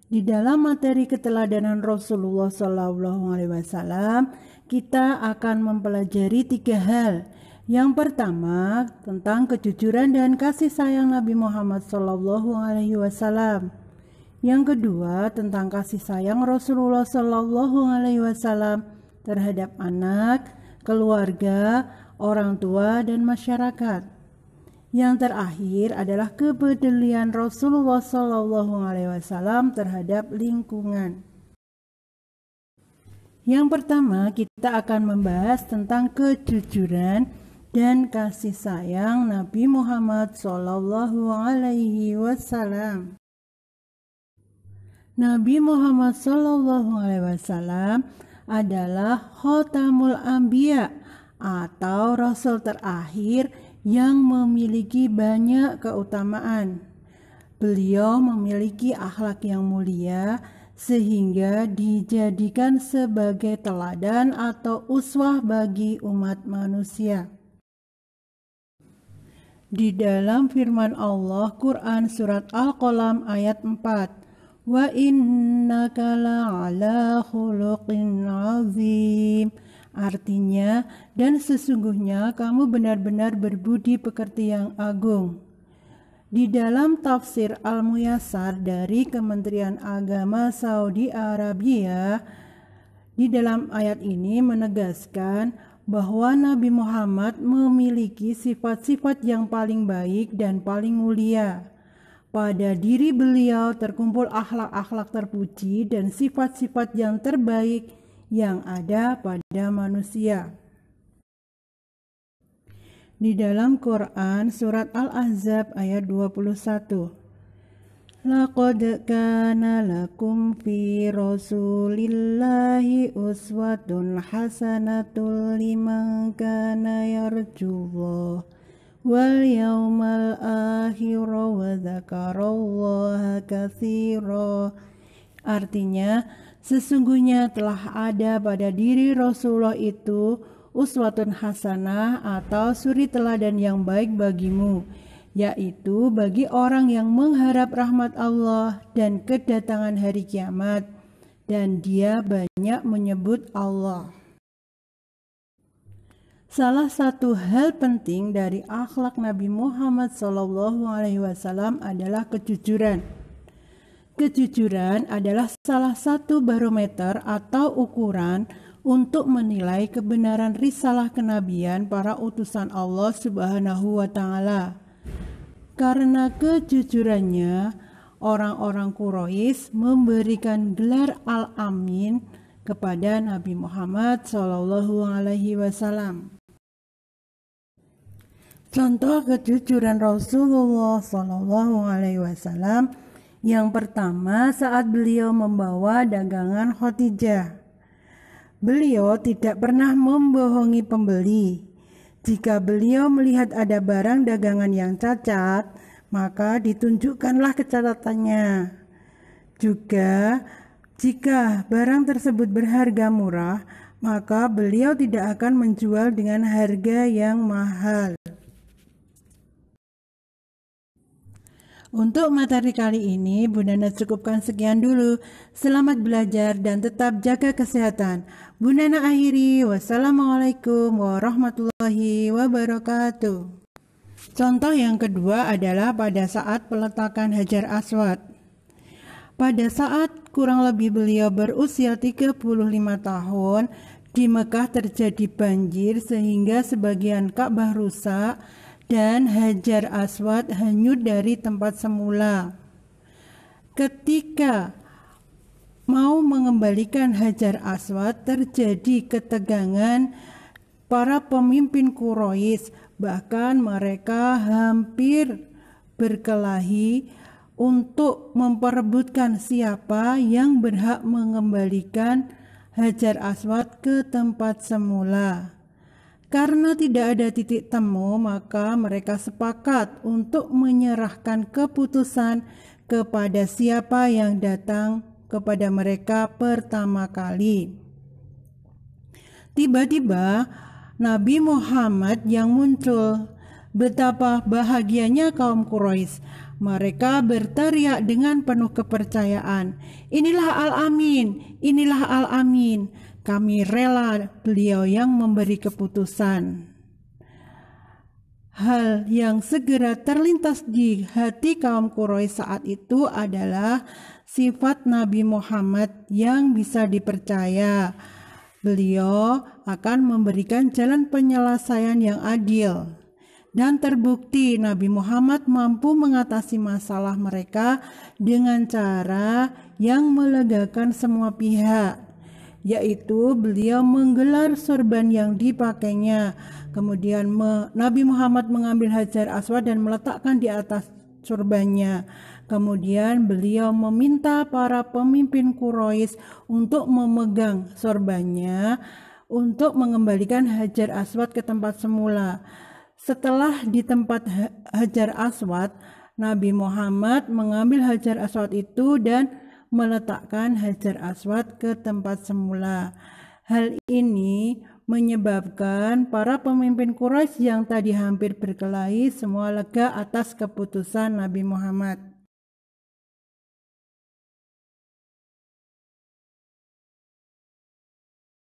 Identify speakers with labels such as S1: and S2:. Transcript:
S1: Di dalam materi keteladanan Rasulullah SAW, kita akan mempelajari 3 hal. Yang pertama, tentang kejujuran dan kasih sayang Nabi Muhammad SAW. Yang kedua, tentang kasih sayang Rasulullah SAW terhadap anak, keluarga, orang tua, dan masyarakat. Yang terakhir adalah kepedulian Rasulullah SAW terhadap lingkungan. Yang pertama, kita akan membahas tentang kejujuran dan kasih sayang Nabi Muhammad SAW. Nabi Muhammad SAW adalah Khotamul Anbiya atau Rasul terakhir yang memiliki banyak keutamaan. Beliau memiliki akhlak yang mulia sehingga dijadikan sebagai teladan atau uswah bagi umat manusia. Di dalam firman Allah Quran surat Al-Qalam ayat 4, wa innaka la'ala khuluqin azim. Artinya, dan sesungguhnya kamu benar-benar berbudi pekerti yang agung. Di dalam tafsir Al-Muyassar dari Kementerian Agama Saudi Arabia, di dalam ayat ini menegaskan bahwa Nabi Muhammad memiliki sifat-sifat yang paling baik dan paling mulia. Pada diri beliau terkumpul akhlak-akhlak terpuji dan sifat-sifat yang terbaik yang ada pada manusia. Di dalam Quran surat Al-Ahzab ayat 21, laqad kana lakum fi rasulillahi uswatun hasanatul liman kana yarjullah wal yawmal akhir wa dzakarallaha katsira. Artinya, sesungguhnya telah ada pada diri Rasulullah itu uswatun hasanah atau suri teladan yang baik bagimu, yaitu bagi orang yang mengharap rahmat Allah dan kedatangan hari kiamat, dan dia banyak menyebut Allah. Salah satu hal penting dari akhlak Nabi Muhammad SAW adalah kejujuran. Kejujuran adalah salah satu barometer atau ukuran untuk menilai kebenaran risalah kenabian para utusan Allah Subhanahu wa Ta'ala. Karena kejujurannya, orang-orang Quraisy memberikan gelar Al-Amin kepada Nabi Muhammad SAW. Contoh kejujuran Rasulullah SAW. Yang pertama, saat beliau membawa dagangan Khadijah. Beliau tidak pernah membohongi pembeli. Jika beliau melihat ada barang dagangan yang cacat, maka ditunjukkanlah kecatatannya. Juga, jika barang tersebut berharga murah, maka beliau tidak akan menjual dengan harga yang mahal. Untuk materi kali ini, Bunda Nana cukupkan sekian dulu. Selamat belajar dan tetap jaga kesehatan. Bunda Nana akhiri, wassalamualaikum warahmatullahi wabarakatuh. Contoh yang kedua adalah pada saat peletakan Hajar Aswad. Pada saat kurang lebih beliau berusia 35 tahun, di Mekah terjadi banjir sehingga sebagian Ka'bah rusak dan Hajar Aswad hanyut dari tempat semula. Ketika mau mengembalikan Hajar Aswad, terjadi ketegangan para pemimpin Quraisy, bahkan mereka hampir berkelahi untuk memperebutkan siapa yang berhak mengembalikan Hajar Aswad ke tempat semula. Karena tidak ada titik temu, maka mereka sepakat untuk menyerahkan keputusan kepada siapa yang datang kepada mereka pertama kali. Tiba-tiba Nabi Muhammad yang muncul. Betapa bahagianya kaum Quraisy. Mereka berteriak dengan penuh kepercayaan, "Inilah Al-Amin, inilah Al-Amin. Kami rela beliau yang memberi keputusan." Hal yang segera terlintas di hati kaum Quraisy saat itu adalah sifat Nabi Muhammad yang bisa dipercaya. Beliau akan memberikan jalan penyelesaian yang adil. Dan terbukti Nabi Muhammad mampu mengatasi masalah mereka dengan cara yang melegakan semua pihak, yaitu beliau menggelar sorban yang dipakainya. Kemudian Nabi Muhammad mengambil Hajar Aswad dan meletakkan di atas sorbannya. Kemudian beliau meminta para pemimpin Quraisy untuk memegang sorbannya untuk mengembalikan Hajar Aswad ke tempat semula. Setelah di tempat Hajar Aswad, Nabi Muhammad mengambil Hajar Aswad itu dan meletakkan Hajar Aswad ke tempat semula. Hal ini menyebabkan para pemimpin Quraisy yang tadi hampir berkelahi semua lega atas keputusan Nabi Muhammad.